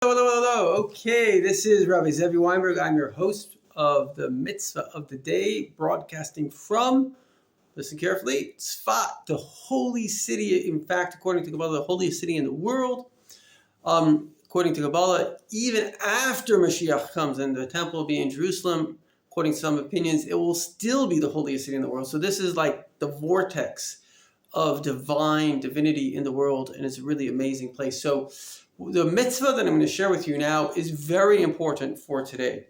Hello. Okay, this is Rabbi Zevi Weinberg. I'm your host of the Mitzvah of the Day, broadcasting from, listen carefully, Tzfat, the holy city. In fact, according to Kabbalah, the holiest city in the world. According to Kabbalah, even after Mashiach comes and the temple will be in Jerusalem, according to some opinions, it will still be the holiest city in the world. So this is like the vortex of divinity in the world, and it's a really amazing place. So the mitzvah that I'm going to share with you now is very important for today.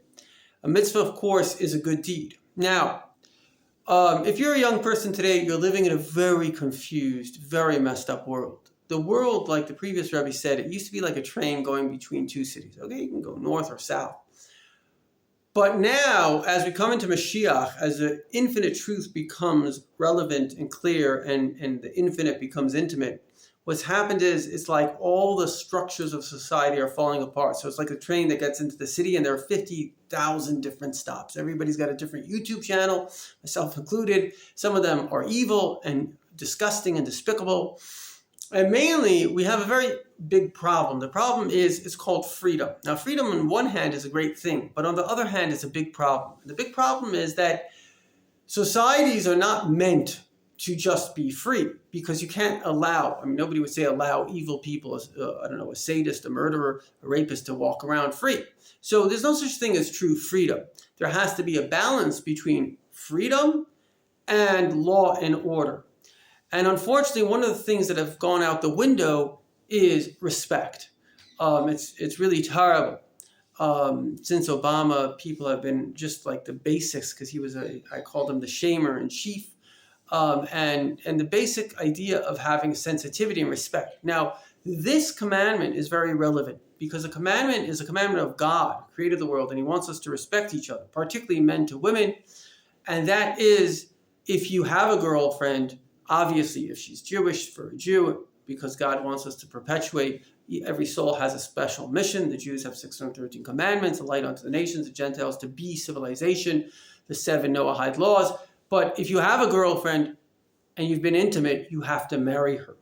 A mitzvah, of course, is a good deed. Now, if you're a young person today, you're living in a very confused, very messed up world. The world, like the previous Rebbe said, it used to be like a train going between two cities. Okay, you can go north or south. But now, as we come into Mashiach, as the infinite truth becomes relevant and clear and the infinite becomes intimate, what's happened is it's like all the structures of society are falling apart. So it's like a train that gets into the city and there are 50,000 different stops. Everybody's got a different YouTube channel, myself included. Some of them are evil and disgusting and despicable. And mainly, we have a very big problem. The problem is, it's called freedom. Now, freedom on one hand is a great thing, but on the other hand, it's a big problem. The big problem is that societies are not meant to just be free, because you can't allow, nobody would say allow evil people, a sadist, a murderer, a rapist to walk around free. So there's no such thing as true freedom. There has to be a balance between freedom and law and order. And unfortunately, one of the things that have gone out the window is respect. It's really terrible. Since Obama, people have been just like the basics, because I called him the shamer in chief. And the basic idea of having sensitivity and respect. Now, this commandment is very relevant, because a commandment is a commandment of God, who created the world, and he wants us to respect each other, particularly men to women. And that is, if you have a girlfriend, obviously if she's Jewish, for a Jew, because God wants us to perpetuate. Every soul has a special mission. The Jews have 613 commandments, a light unto the nations, the Gentiles to be civilization, the 7 Noahide laws. But if you have a girlfriend and you've been intimate, you have to marry her.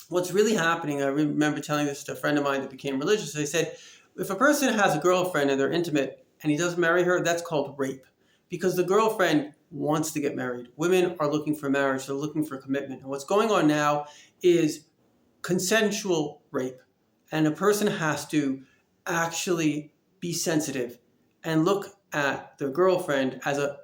What's really happening, I remember telling this to a friend of mine that became religious. I said, if a person has a girlfriend and they're intimate and he doesn't marry her, that's called rape. Because the girlfriend wants to get married. Women are looking for marriage. They're looking for commitment. And what's going on now is consensual rape. And a person has to actually be sensitive and look at their girlfriend as a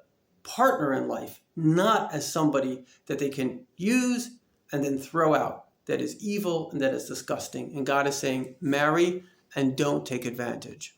partner in life, not as somebody that they can use and then throw out, that is evil and that is disgusting. And God is saying, marry and don't take advantage.